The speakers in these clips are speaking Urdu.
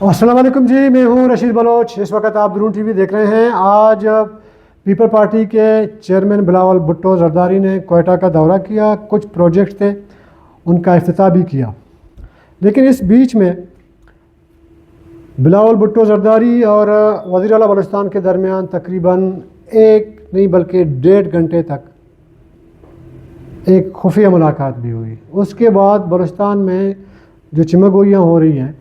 السلام علیکم جی، میں ہوں رشید بلوچ۔ اس وقت آپ درون ٹی وی دیکھ رہے ہیں۔ آج پیپل پارٹی کے چیئرمین بلاول بھٹو زرداری نے کوئٹہ کا دورہ کیا، کچھ پروجیکٹ تھے ان کا افتتاح بھی کیا، لیکن اس بیچ میں بلاول بھٹو زرداری اور وزیر اعلیٰ بلوچستان کے درمیان تقریباً ایک نہیں بلکہ 1.5 گھنٹے تک ایک خفیہ ملاقات بھی ہوئی۔ اس کے بعد بلوچستان میں جو چمگوئیاں ہو رہی ہیں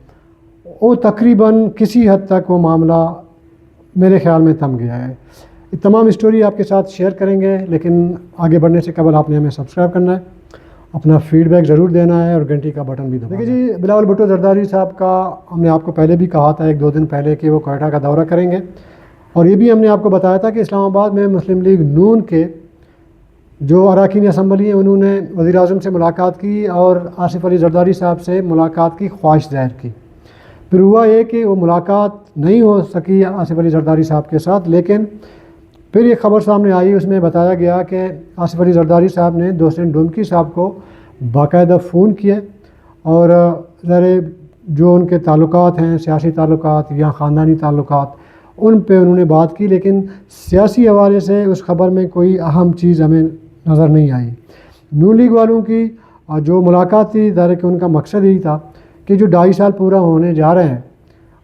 وہ تقریباً کسی حد تک وہ معاملہ میرے خیال میں تھم گیا ہے۔ یہ تمام اسٹوری آپ کے ساتھ شیئر کریں گے، لیکن آگے بڑھنے سے قبل آپ نے ہمیں سبسکرائب کرنا ہے، اپنا فیڈ بیک ضرور دینا ہے اور گھنٹی کا بٹن بھی دبانا ہے۔ دیکھیے جی، بلاول بھٹو زرداری صاحب کا ہم نے آپ کو پہلے بھی کہا تھا 1-2 دن پہلے کہ وہ کوئٹہ کا دورہ کریں گے، اور یہ بھی ہم نے آپ کو بتایا تھا کہ اسلام آباد میں مسلم لیگ نون کے جو اراکین اسمبلی ہیں انہوں نے وزیر اعظم سے ملاقات کی اور آصف علی زرداری صاحب سے ملاقات کی خواہش ظاہر کی۔ پھر ہوا یہ کہ وہ ملاقات نہیں ہو سکی آصف علی زرداری صاحب کے ساتھ، لیکن پھر یہ خبر سامنے آئی، اس میں بتایا گیا کہ آصف علی زرداری صاحب نے دوسرین ڈومکی صاحب کو باقاعدہ فون کیے اور جو ان کے تعلقات ہیں، سیاسی تعلقات یا خاندانی تعلقات، ان پہ انہوں نے بات کی، لیکن سیاسی حوالے سے اس خبر میں کوئی اہم چیز ہمیں نظر نہیں آئی۔ نون لیگ والوں کی جو ملاقات تھی، ظاہر کہ ان کا مقصد یہی تھا کہ جو 2.5 سال پورا ہونے جا رہے ہیں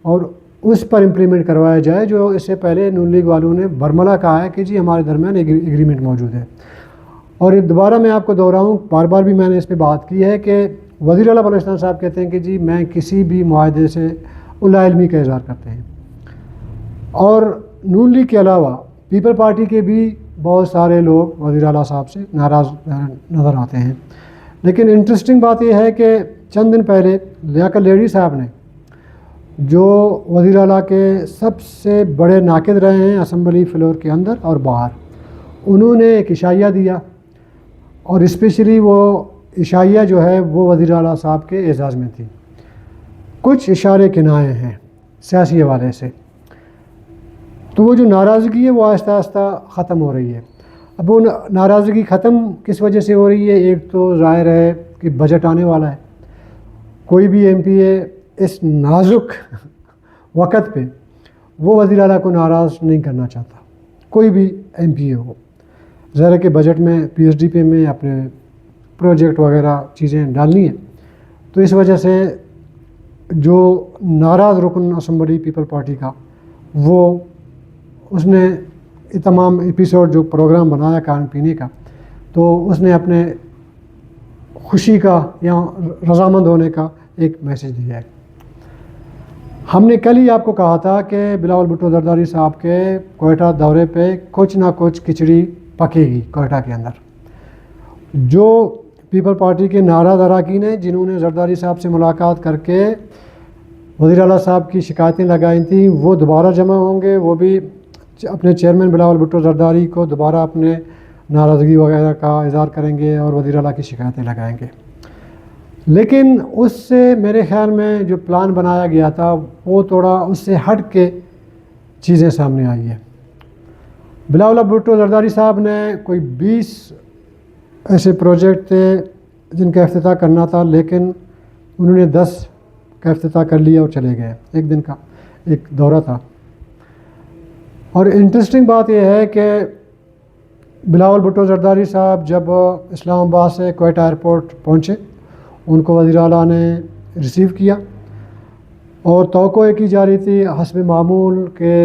اور اس پر امپلیمنٹ کروایا جائے، جو اس سے پہلے نون لیگ والوں نے برملا کہا ہے کہ جی ہمارے درمیان ایگریمنٹ موجود ہے۔ اور یہ دوبارہ میں آپ کو دہراؤں، بار بار بھی میں نے اس پہ بات کی ہے کہ وزیر اعلیٰ بلوچستان صاحب کہتے ہیں کہ جی میں کسی بھی معاہدے سے لا علمی کا اظہار کرتے ہیں، اور نون لیگ کے علاوہ پیپل پارٹی کے بھی بہت سارے لوگ وزیر اعلیٰ صاحب سے ناراض نظر آتے ہیں۔ لیکن انٹرسٹنگ بات یہ ہے کہ چند دن پہلے لیاقت لیڈی صاحب نے، جو وزیر اعلیٰ کے سب سے بڑے ناقد رہے ہیں اسمبلی فلور کے اندر اور باہر، انہوں نے ایک عشائیہ دیا، اور اسپیشلی وہ عشائیہ جو ہے وہ وزیر اعلیٰ صاحب کے اعزاز میں تھی۔ کچھ اشارے کنائے ہیں سیاسی حوالے سے، تو وہ جو ناراضگی ہے وہ آہستہ آہستہ ختم ہو رہی ہے۔ اب وہ ناراضگی ختم کس وجہ سے ہو رہی ہے؟ ایک تو ظاہر ہے کہ بجٹ آنے والا ہے، کوئی بھی ایم پی اے اس نازک وقت پہ وہ وزیر اعلیٰ کو ناراض نہیں کرنا چاہتا، کوئی بھی ایم پی اے ہو۔ ظاہر ہے کہ بجٹ میں پی ایس ڈی پے میں اپنے پروجیکٹ وغیرہ چیزیں ڈالنی ہیں، تو اس وجہ سے جو ناراض رکن اسمبلی پیپل پارٹی کا، وہ اس نے تمام ایپیسوڈ جو پروگرام بنایا کھان پینے کا، تو اس نے اپنے خوشی کا یا رضامند ہونے کا ایک میسج دیا ہے۔ ہم نے کل ہی آپ کو کہا تھا کہ بلاول بھٹو زرداری صاحب کے کوئٹہ دورے پہ کچھ نہ کچھ کھچڑی پکے گی کوئٹہ کے اندر۔ جو پیپل پارٹی کے ناراض اراکین ہیں جنہوں نے زرداری صاحب سے ملاقات کر کے وزیر اعلیٰ صاحب کی شکایتیں لگائی تھیں، وہ دوبارہ جمع ہوں گے، وہ بھی اپنے چیئرمین بلاول بھٹو زرداری کو دوبارہ اپنے ناراضگی وغیرہ کا اظہار کریں گے اور وزیر اعلیٰ کی شکایتیں لگائیں گے۔ لیکن اس سے میرے خیال میں جو پلان بنایا گیا تھا وہ تھوڑا اس سے ہٹ کے چیزیں سامنے آئی ہیں۔ بلاول بھٹو زرداری صاحب نے کوئی 20 ایسے پروجیکٹ تھے جن کا افتتاح کرنا تھا، لیکن انہوں نے 10 کا افتتاح کر لیا اور چلے گئے۔ ایک دن کا ایک دورہ تھا، اور انٹرسٹنگ بات یہ ہے کہ بلاول بھٹو زرداری صاحب جب اسلام آباد سے کوئٹہ ایئرپورٹ پہنچے، ان کو وزیر اعلیٰ نے ریسیو کیا، اور توقع کی جا رہی تھی حسب معمول کے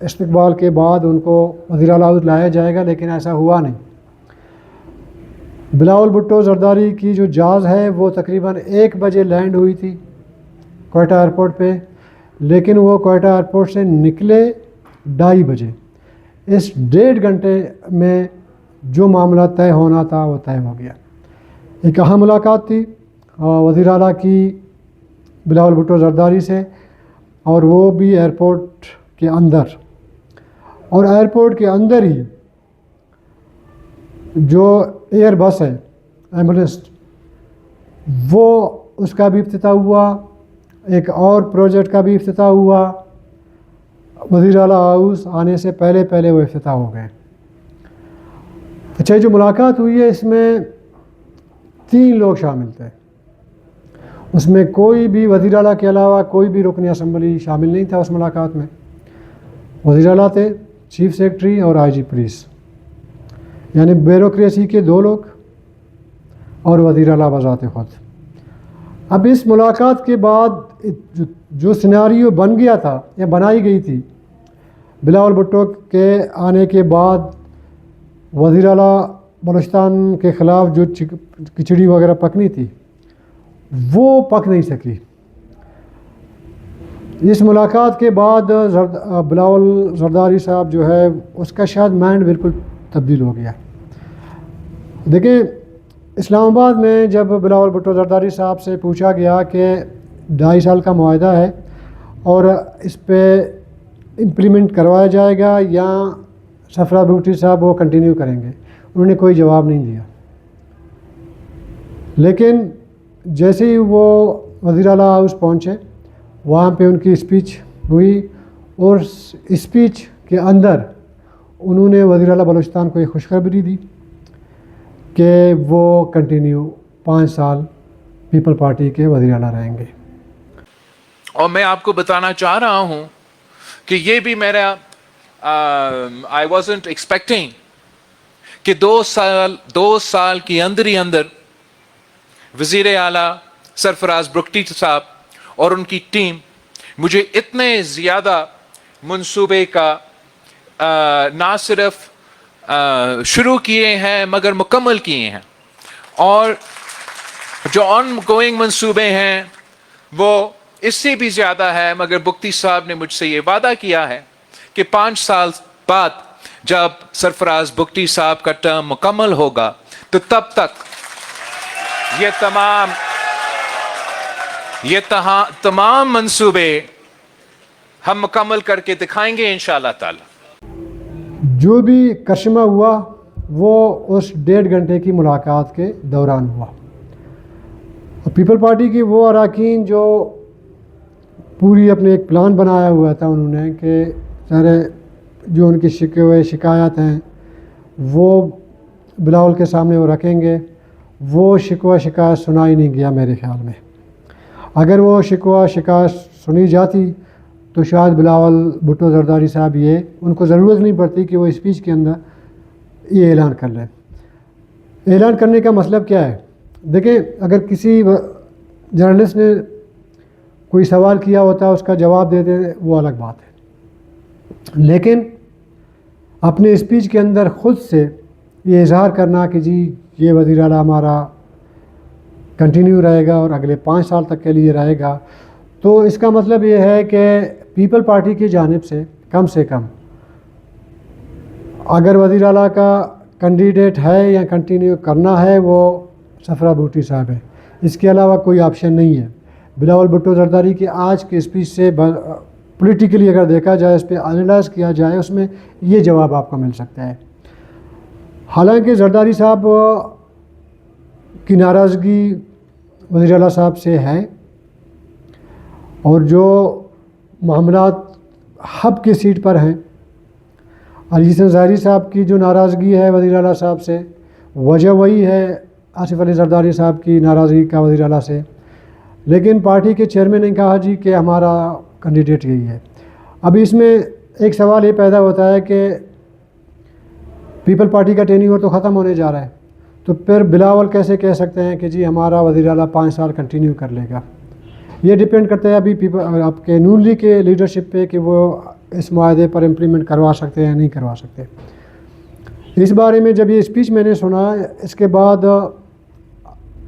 استقبال کے بعد ان کو وزیر اعلیٰ لایا جائے گا، لیکن ایسا ہوا نہیں۔ بلاول بھٹو زرداری کی جو جہاز ہے وہ تقریباً 1 بجے لینڈ ہوئی تھی کوئٹہ ایئرپورٹ پہ، لیکن وہ کوئٹہ ایئرپورٹ سے نکلے 2:30 بجے۔ اس 1.5 گھنٹے میں جو معاملہ طے ہونا تھا وہ طے ہو گیا۔ ایک اہم ملاقات تھی وزیر اعلیٰ کی بلاول بھٹو زرداری سے، اور وہ بھی ایئرپورٹ کے اندر، اور ایئرپورٹ کے اندر ہی جو ایئر بس ہے ایمبولینس، وہ اس کا بھی افتتاح ہوا، ایک اور پروجیکٹ کا بھی افتتاح ہوا۔ وزیر اعلیٰ ہاؤس آنے سے پہلے وہ افتتاح ہو گئے۔ اچھا، جو ملاقات ہوئی ہے اس میں 3 لوگ شامل تھے۔ اس میں کوئی بھی وزیر اعلیٰ کے علاوہ کوئی بھی رکن اسمبلی شامل نہیں تھا اس ملاقات میں. وزیر اعلیٰ تھے، چیف سیکرٹری اور آئی جی پولیس، یعنی بیوروکریسی کے 2 لوگ اور وزیر اعلیٰ بذات خود. اب اس ملاقات کے بعد جو سیناریو بن گیا تھا یا بنائی گئی تھی، بلاول بھٹو کے آنے کے بعد وزیر اعلیٰ بلوچستان کے خلاف جو کھچڑی وغیرہ پکنی تھی وہ پک نہیں سکی. اس ملاقات کے بعد بلاول زرداری صاحب جو ہے اس کا شاید مائنڈ بالکل تبدیل ہو گیا. دیکھیں، اسلام آباد میں جب بلاول بھٹو زرداری صاحب سے پوچھا گیا کہ 2.5 سال کا معاہدہ ہے اور اس پہ امپلیمنٹ کروایا جائے گا یا سرفراز بھٹو صاحب وہ کنٹینیو کریں گے، انہوں نے کوئی جواب نہیں دیا. لیکن جیسے ہی وہ وزیر اعلیٰ ہاؤس پہنچے، وہاں پہ ان کی اسپیچ ہوئی اور اسپیچ کے اندر انہوں نے وزیر اعلیٰ بلوچستان کو ایک خوشخبری دی کہ وہ کنٹینیو 5 سال پیپل پارٹی کے وزیر اعلیٰ رہیں گے. اور میں آپ کو بتانا چاہ رہا ہوں کہ یہ بھی میرا آئی وازنٹ ایکسپیکٹنگ کہ 2 سال کی اندر ہی اندر وزیر اعلیٰ سرفراز بگٹی صاحب اور ان کی ٹیم مجھے اتنے زیادہ منصوبے کا نہ صرف شروع کیے ہیں مگر مکمل کیے ہیں، اور جو آن گوئنگ منصوبے ہیں وہ اس سے بھی زیادہ ہے. مگر بگٹی صاحب نے مجھ سے یہ وعدہ کیا ہے کہ 5 سال بعد جب سرفراز بگٹی صاحب کا ٹرم مکمل ہوگا تو تب تک یہ تمام منصوبے ہم مکمل کر کے دکھائیں گے انشاءاللہ تعالی. جو بھی کرشمہ ہوا وہ اس 1.5 گھنٹے کی ملاقات کے دوران ہوا. اور پیپل پارٹی کے وہ اراکین جو پوری اپنے ایک پلان بنایا ہوا تھا انہوں نے کہ سارے جو ان کی شکایات ہیں وہ بلاول کے سامنے وہ رکھیں گے، وہ شکایت سنا ہی نہیں گیا میرے خیال میں. اگر وہ شکایت سنی جاتی تو شاید بلاول بھٹو زرداری صاحب ان کو ضرورت نہیں پڑتی کہ وہ اسپیچ کے اندر یہ اعلان کر لیں. اعلان کرنے کا مطلب کیا ہے؟ دیکھیں، اگر کسی جرنلسٹ نے کوئی سوال کیا ہوتا ہے اس کا جواب دیتے وہ الگ بات ہے، لیکن اپنے اسپیچ کے اندر خود سے یہ اظہار کرنا کہ جی یہ وزیر اعلیٰ ہمارا کنٹینیو رہے گا اور اگلے 5 سال تک کے لیے رہے گا، تو اس کا مطلب یہ ہے کہ پیپل پارٹی کی جانب سے کم اگر وزیر اعلیٰ کا کینڈیڈیٹ ہے یا کنٹینیو کرنا ہے وہ سرفراز بھٹو صاحب ہے، اس کے علاوہ کوئی آپشن نہیں ہے. بلاول بھٹو زرداری کی آج کے اسپیچ سے پولیٹیکلی اگر دیکھا جائے، اس پہ انالائز کیا جائے، اس میں یہ جواب آپ کو مل سکتا ہے. حالانکہ زرداری صاحب کی ناراضگی وزیر اعلیٰ صاحب سے ہے اور جو معاملات ہب کی سیٹ پر ہیں، علی حسن ظاہری صاحب کی جو ناراضگی ہے وزیر اعلیٰ صاحب سے، وجہ وہی ہے آصف علی زرداری صاحب کی ناراضگی کا وزیر اعلیٰ سے. لیکن پارٹی کے چیئرمین نے کہا جی کہ ہمارا کینڈیڈیٹ یہی ہے. اب اس میں ایک سوال یہ پیدا ہوتا ہے کہ پیپل پارٹی کا ٹینیور تو ختم ہونے جا رہا ہے، تو پھر بلاول کیسے کہہ سکتے ہیں کہ جی ہمارا وزیر اعلیٰ 5 سال کنٹینیو کر لے گا؟ یہ ڈیپینڈ کرتا ہے ابھی آپ کے نون لیگ کے لیڈرشپ پہ کہ وہ اس معاہدے پر امپلیمنٹ کروا سکتے ہیں یا نہیں کروا سکتے. اس بارے میں جب یہ اسپیچ میں نے سنا، اس کے بعد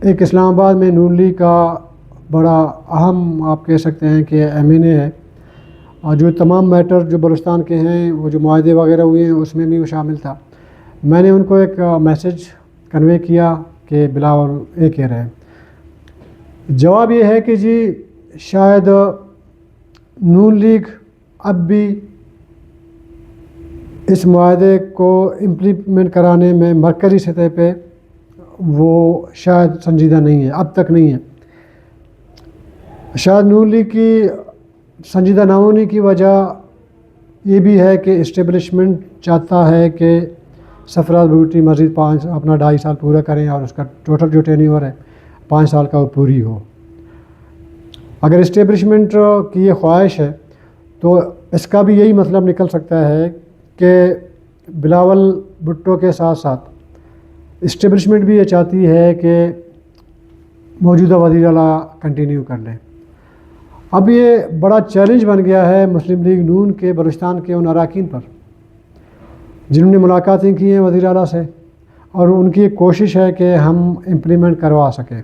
ایک اسلام آباد میں نون لیگ کا بڑا اہم آپ کہہ سکتے ہیں کہ ایم این اے ہے، اور جو تمام میٹر جو بلوچستان کے ہیں وہ جو معاہدے وغیرہ ہوئے ہیں اس میں بھی وہ شامل تھا. میں نے ان کو ایک میسج کنوے کیا کہ بلاول یہ کہہ رہے ہیں. جواب یہ ہے کہ جی شاید نون لیگ اب بھی اس معاہدے کو امپلیمنٹ کرانے میں مرکزی سطح پہ وہ شاید سنجیدہ نہیں ہے، اب تک نہیں ہے. شاید نون لیگ کی سنجیدہ نہ ہونے کی وجہ یہ بھی ہے کہ اسٹیبلشمنٹ چاہتا ہے کہ سرفراز بھٹو مزید اپنا 2.5 سال پورا کریں اور اس کا ٹوٹل جو ٹینیور ہے 5 سال کا وہ پوری ہو. اگر اسٹیبلشمنٹ کی یہ خواہش ہے تو اس کا بھی یہی مطلب نکل سکتا ہے کہ بلاول بھٹو کے ساتھ ساتھ اسٹیبلشمنٹ بھی یہ چاہتی ہے کہ موجودہ وزیر اعلیٰ کنٹینیو کر لیں۔ اب یہ بڑا چیلنج بن گیا ہے مسلم لیگ نون کے بلوچستان کے ان اراکین پر جنہوں نے ملاقاتیں کی ہیں وزیر اعلیٰ سے، اور ان کی ایک کوشش ہے کہ ہم امپلیمنٹ کروا سکیں۔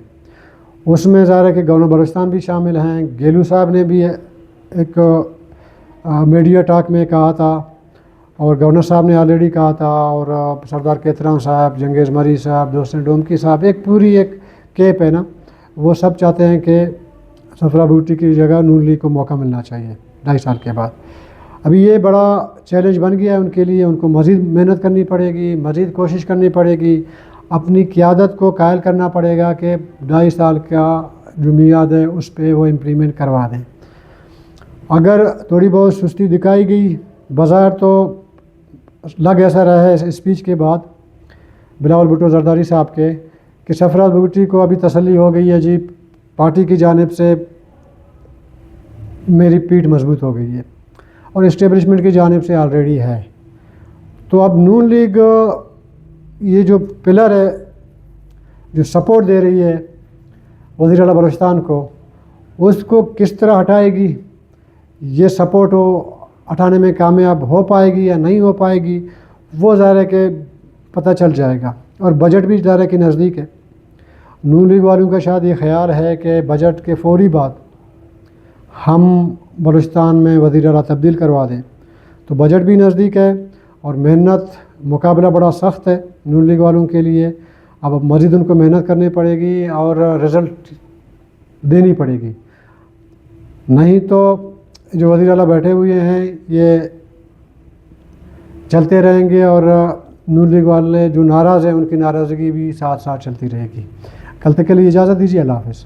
اس میں ظاہر ہے کہ گورنر بلوچستان بھی شامل ہیں، گیلو صاحب نے بھی ایک میڈیا ٹاک میں کہا تھا، اور گورنر صاحب نے آلریڈی کہا تھا، اور سردار کیتران صاحب، جنگیز مری صاحب، دوستن ڈومکی صاحب، ایک پوری ایک کیپ ہے نا، وہ سب چاہتے ہیں کہ صفرا بھٹی کی جگہ نون لیگ کو موقع ملنا چاہیے 2.5 سال کے بعد۔ ابھی یہ بڑا چیلنج بن گیا ہے ان کے لیے، ان کو مزید محنت کرنی پڑے گی، مزید کوشش کرنی پڑے گی، اپنی قیادت کو قائل کرنا پڑے گا کہ 2.5 سال کا جو میعاد ہے اس پہ وہ امپلیمنٹ کروا دیں۔ اگر تھوڑی بہت سستی دکھائی گئی بظاہر تو لگ ایسا رہا ہے اس اسپیچ کے بعد بلاول بھٹو زرداری صاحب کے کہ صفرا بھٹی کو ابھی تسلی ہو گئی ہے، جی پارٹی کی جانب سے میری پیٹھ مضبوط ہو گئی ہے، اور اسٹیبلشمنٹ کی جانب سے آلریڈی ہے۔ تو اب نون لیگ یہ جو پلر ہے جو سپورٹ دے رہی ہے وزیر اعلیٰ بلوچستان کو، اس کو کس طرح ہٹائے گی، یہ سپورٹ ہٹانے میں کامیاب ہو پائے گی یا نہیں ہو پائے گی، وہ ظاہر ہے کہ پتہ چل جائے گا۔ اور بجٹ بھی ظاہر ہے کہ نزدیک ہے، نون لیگ والوں کا شاید یہ خیال ہے کہ بجٹ کے فوری بعد ہم بلوچستان میں وزیر اعلیٰ تبدیل کروا دیں، تو بجٹ بھی نزدیک ہے اور محنت مقابلہ بڑا سخت ہے نون لیگ والوں کے لیے۔ اب مزید ان کو محنت کرنی پڑے گی اور رزلٹ دینی پڑے گی، نہیں تو جو وزیر اعلیٰ بیٹھے ہوئے ہیں یہ چلتے رہیں گے، اور نون لیگ والے جو ناراض ہیں ان کی ناراضگی بھی ساتھ ساتھ چلتی رہے گی۔ کل تک کے لیے اجازت دیجیے، اللہ حافظ۔